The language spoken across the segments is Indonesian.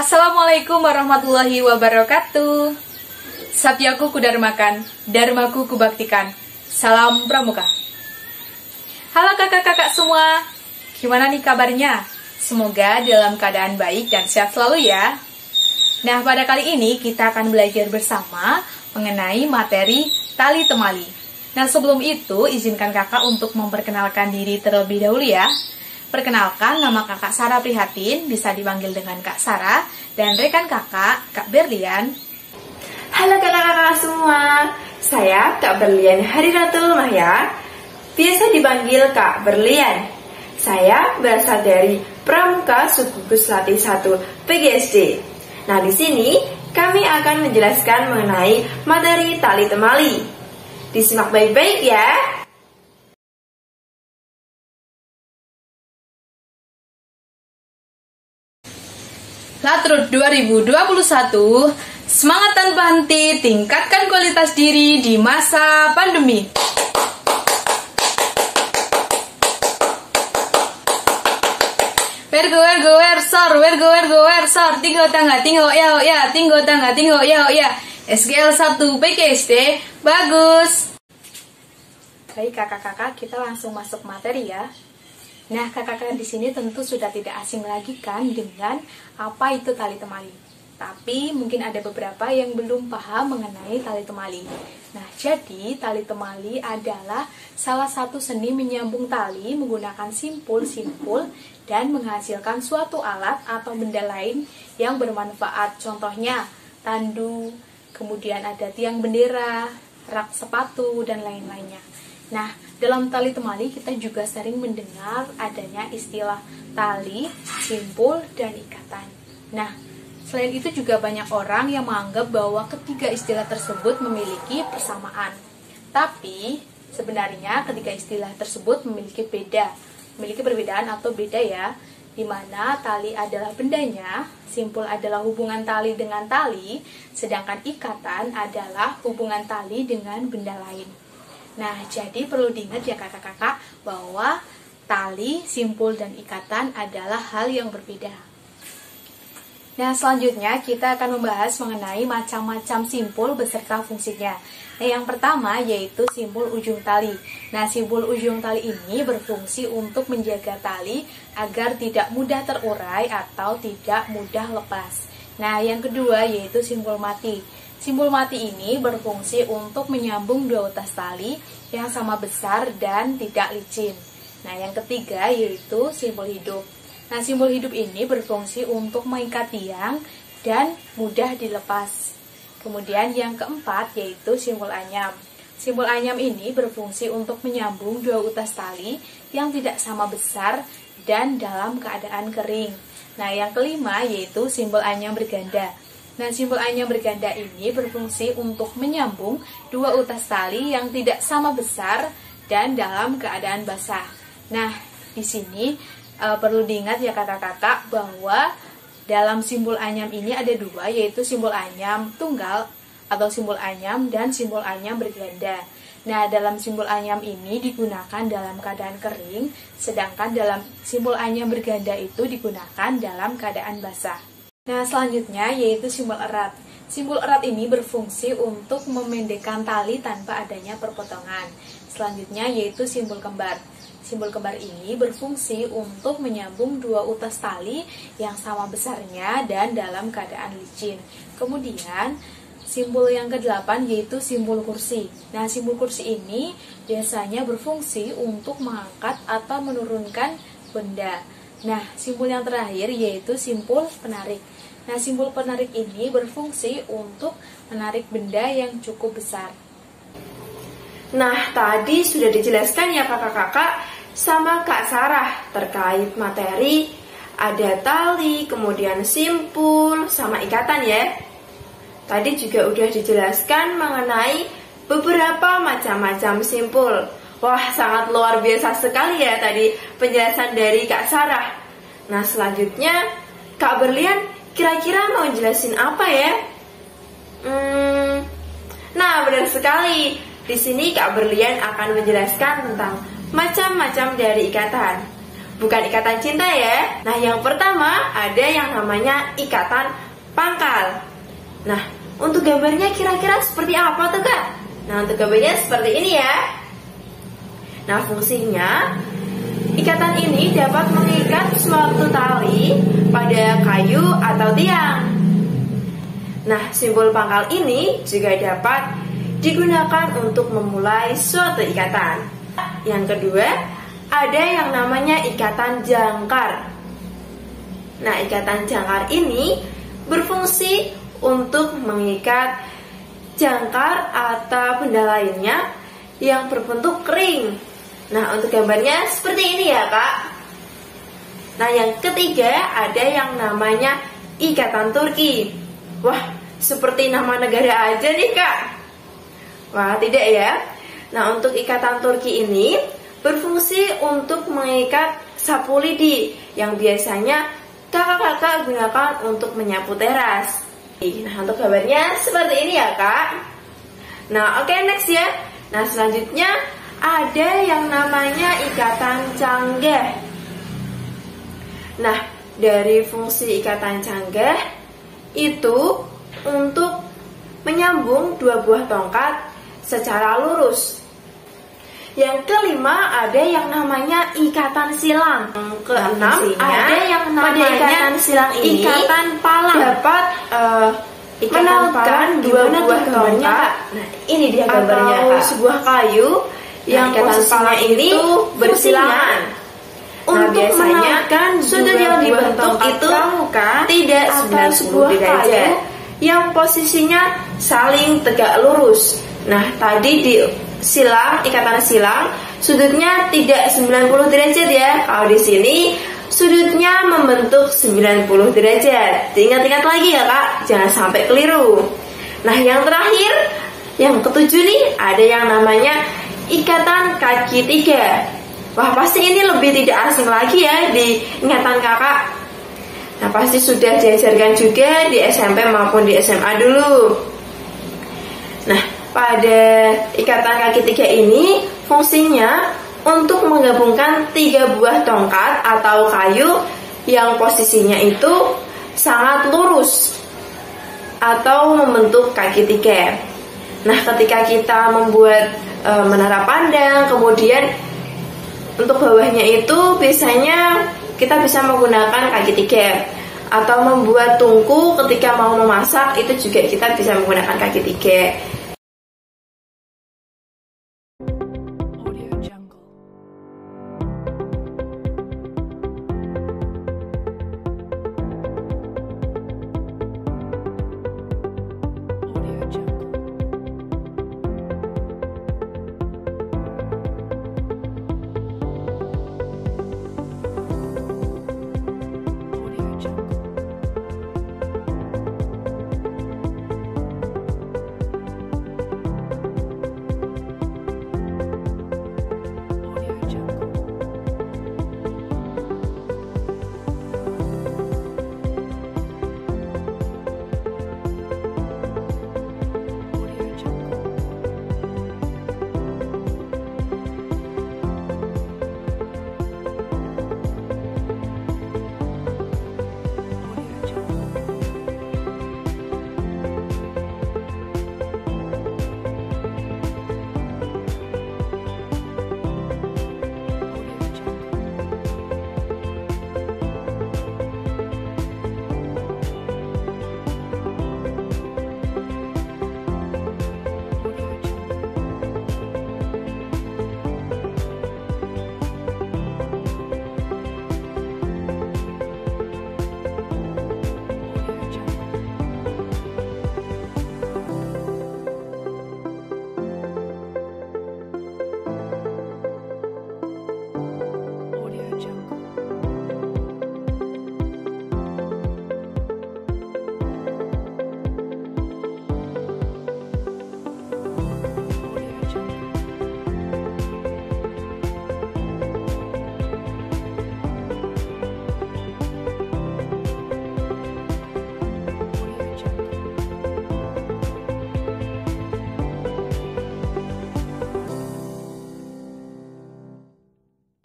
Assalamualaikum warahmatullahi wabarakatuh. Satyaku kudarmakan, dharmaku kubaktikan. Salam pramuka. Halo kakak-kakak semua, gimana nih kabarnya? Semoga dalam keadaan baik dan sehat selalu ya. Nah, pada kali ini kita akan belajar bersama mengenai materi tali temali. Nah, sebelum itu izinkan kakak untuk memperkenalkan diri terlebih dahulu ya. Perkenalkan, nama kakak Sarah Prihatin, bisa dipanggil dengan Kak Sarah, dan rekan kakak, Kak Berlian. Halo kakak-kakak semua, saya Kak Berlian Hariratul Mahya, biasa dipanggil Kak Berlian. Saya berasal dari Pramuka Subgugus Latih 1 PGSD. Nah, di sini kami akan menjelaskan mengenai materi tali temali. Disimak baik-baik ya. Latrut 2021, semangat tanpa henti, tingkatkan kualitas diri di masa pandemi. Wergo, sor, tinggo tangga, tinggo ya, tinggo tangga, tinggo ya. SGL 1 PKSD, bagus. Baik kakak-kakak, kita langsung masuk materi ya. Nah, kakak-kakak di sini tentu sudah tidak asing lagi kan dengan apa itu tali temali. Tapi mungkin ada beberapa yang belum paham mengenai tali temali. Nah, jadi tali temali adalah salah satu seni menyambung tali menggunakan simpul-simpul dan menghasilkan suatu alat atau benda lain yang bermanfaat. Contohnya tandu, kemudian ada tiang bendera, rak sepatu, dan lain-lainnya. Nah, dalam tali temali kita juga sering mendengar adanya istilah tali, simpul, dan ikatan. Nah, selain itu juga banyak orang yang menganggap bahwa ketiga istilah tersebut memiliki persamaan. Tapi, sebenarnya ketiga istilah tersebut memiliki perbedaan atau beda ya, di mana tali adalah bendanya, simpul adalah hubungan tali dengan tali, sedangkan ikatan adalah hubungan tali dengan benda lain. Nah, jadi perlu diingat ya kakak-kakak bahwa tali, simpul, dan ikatan adalah hal yang berbeda. Nah, selanjutnya kita akan membahas mengenai macam-macam simpul beserta fungsinya. Nah, yang pertama yaitu simpul ujung tali. Nah, simpul ujung tali ini berfungsi untuk menjaga tali agar tidak mudah terurai atau tidak mudah lepas. Nah, yang kedua yaitu simpul mati. Simpul mati ini berfungsi untuk menyambung dua utas tali yang sama besar dan tidak licin. Nah, yang ketiga yaitu simpul hidup. Nah, simpul hidup ini berfungsi untuk mengikat tiang dan mudah dilepas. Kemudian yang keempat yaitu simpul anyam. Simpul anyam ini berfungsi untuk menyambung dua utas tali yang tidak sama besar dan dalam keadaan kering. Nah, yang kelima yaitu simpul anyam berganda. Nah, simpul anyam berganda ini berfungsi untuk menyambung dua utas tali yang tidak sama besar dan dalam keadaan basah. Nah, di sini perlu diingat ya kakak-kakak bahwa dalam simpul anyam ini ada dua, yaitu simpul anyam tunggal atau simpul anyam dan simpul anyam berganda. Nah, dalam simpul anyam ini digunakan dalam keadaan kering, sedangkan dalam simpul anyam berganda itu digunakan dalam keadaan basah. Nah, selanjutnya yaitu simpul erat. Simpul erat ini berfungsi untuk memendekkan tali tanpa adanya perpotongan. Selanjutnya yaitu simpul kembar. Simpul kembar ini berfungsi untuk menyambung dua utas tali yang sama besarnya dan dalam keadaan licin. Kemudian simpul yang ke-8 yaitu simpul kursi. Nah, simpul kursi ini biasanya berfungsi untuk mengangkat atau menurunkan benda. Nah, simpul yang terakhir yaitu simpul penarik. Nah, simpul penarik ini berfungsi untuk menarik benda yang cukup besar. Nah, tadi sudah dijelaskan ya kakak-kakak sama Kak Sarah terkait materi ada tali, kemudian simpul, sama ikatan ya. Tadi juga udah dijelaskan mengenai beberapa macam-macam simpul. Wah, sangat luar biasa sekali ya tadi penjelasan dari Kak Sarah. Nah, selanjutnya Kak Berlian kira-kira mau jelasin apa ya? Nah, benar sekali. Di sini Kak Berlian akan menjelaskan tentang macam-macam dari ikatan. bukan ikatan cinta ya. Nah, yang pertama ada yang namanya ikatan pangkal. Nah, untuk gambarnya kira-kira seperti apa tuh Kak? Nah, untuk gambarnya seperti ini ya. Nah, fungsinya ikatan ini dapat mengikat suatu tali pada kayu atau tiang. Nah, simbol pangkal ini juga dapat digunakan untuk memulai suatu ikatan. Yang kedua, ada yang namanya ikatan jangkar. Nah, ikatan jangkar ini berfungsi untuk mengikat jangkar atau benda lainnya yang berbentuk kering. Nah, untuk gambarnya seperti ini ya Kak. Nah, yang ketiga ada yang namanya ikatan Turki. Wah, seperti nama negara aja nih Kak. Wah, tidak ya. Nah, untuk ikatan Turki ini berfungsi untuk mengikat sapu lidi yang biasanya kakak-kakak gunakan untuk menyapu teras. Nah, untuk gambarnya seperti ini ya Kak. Nah, oke, next ya. Nah, selanjutnya ada yang namanya ikatan canggah. Nah, dari fungsi ikatan canggah itu untuk menyambung dua buah tongkat secara lurus. Yang kelima ada yang namanya ikatan silang. Yang keenam ada yang namanya ikatan silang ini ikatan palang dapat menautkan dua buah tongkat. Nah, ini dia gambarnya Kak. Sebuah kayu yang posisinya ini bersilangan. Untuk menautkan sudut yang dibentuk itu tidak 90 derajat, yang posisinya saling tegak lurus. Nah, tadi di silang, ikatan silang, sudutnya tidak 90 derajat ya. Kalau di sini sudutnya membentuk 90 derajat. Diingat-ingat lagi ya Kak, jangan sampai keliru. Nah, yang terakhir, yang ketujuh nih, ada yang namanya ikatan kaki tiga. Wah, pasti ini lebih tidak asing lagi ya di ingatan kakak. Nah, pasti sudah diajarkan juga di SMP maupun di SMA dulu. Nah, pada ikatan kaki tiga ini fungsinya untuk menggabungkan tiga buah tongkat atau kayu yang posisinya itu sangat lurus atau membentuk kaki tiga. Nah, ketika kita membuat menara pandang, kemudian untuk bawahnya itu biasanya kita bisa menggunakan kaki tiga. Atau membuat tungku ketika mau memasak itu juga kita bisa menggunakan kaki tiga.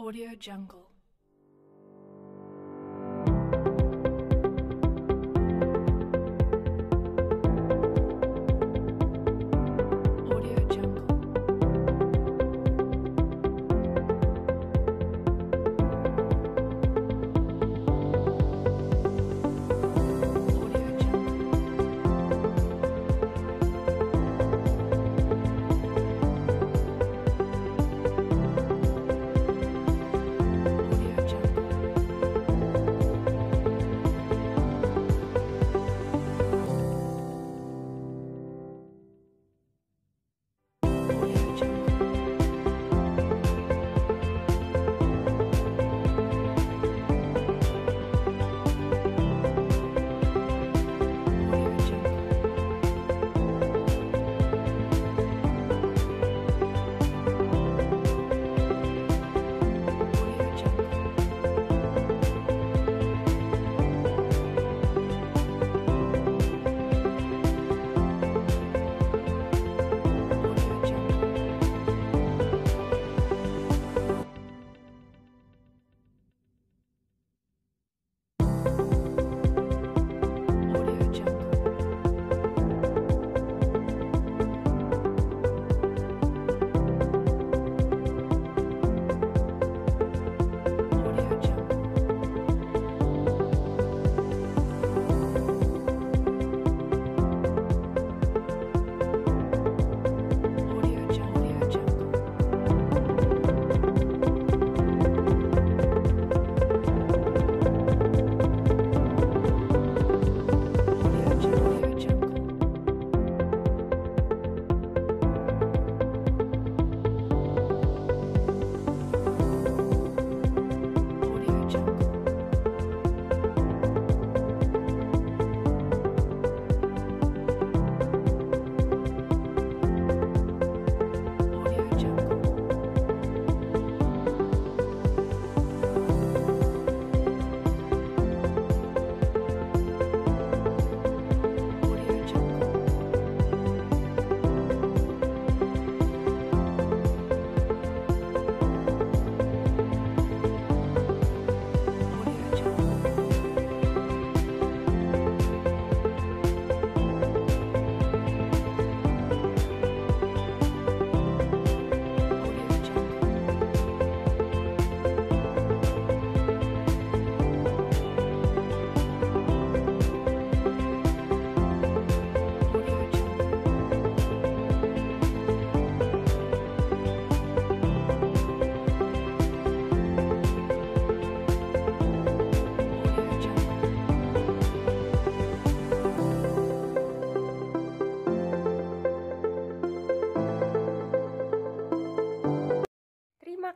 Audio Jungle.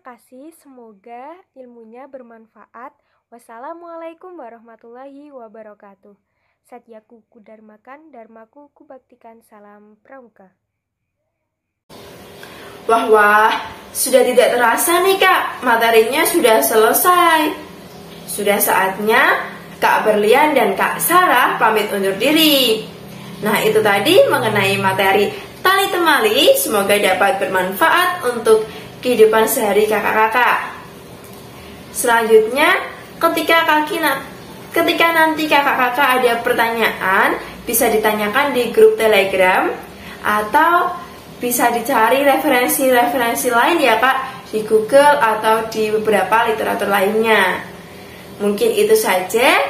kasih, semoga ilmunya bermanfaat. Wassalamualaikum warahmatullahi wabarakatuh. Satyaku kudarmakan, dharmaku kubaktikan, salam pramuka. Wah, sudah tidak terasa nih Kak, materinya sudah selesai. Sudah saatnya Kak Berlian dan Kak Sarah pamit undur diri. Nah, itu tadi mengenai materi tali temali, semoga dapat bermanfaat untuk kehidupan sehari kakak-kakak. Selanjutnya, ketika nanti kakak-kakak ada pertanyaan, bisa ditanyakan di grup Telegram atau bisa dicari referensi-referensi lain ya Kak, di Google atau di beberapa literatur lainnya. Mungkin itu saja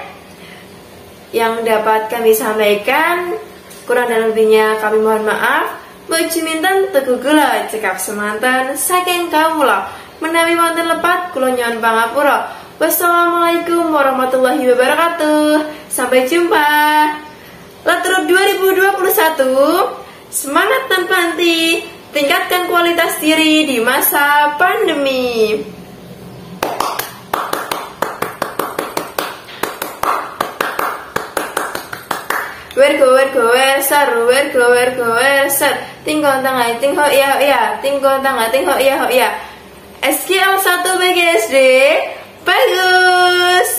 yang dapat kami sampaikan. Kurang dan lebihnya kami mohon maaf. Bejuminten teguh gula cekap semanten saking kawula menawi wonten lepat kula nyuwun pangapura. Wassalamualaikum warahmatullahi wabarakatuh. Sampai jumpa. Latur 2021. Semangat tanpa henti, tingkatkan kualitas diri di masa pandemi. Wergo ser, tinggal tengah, tinggal ya, tinggal tengah, tinggal ya. SKL 1 BGSD, bagus.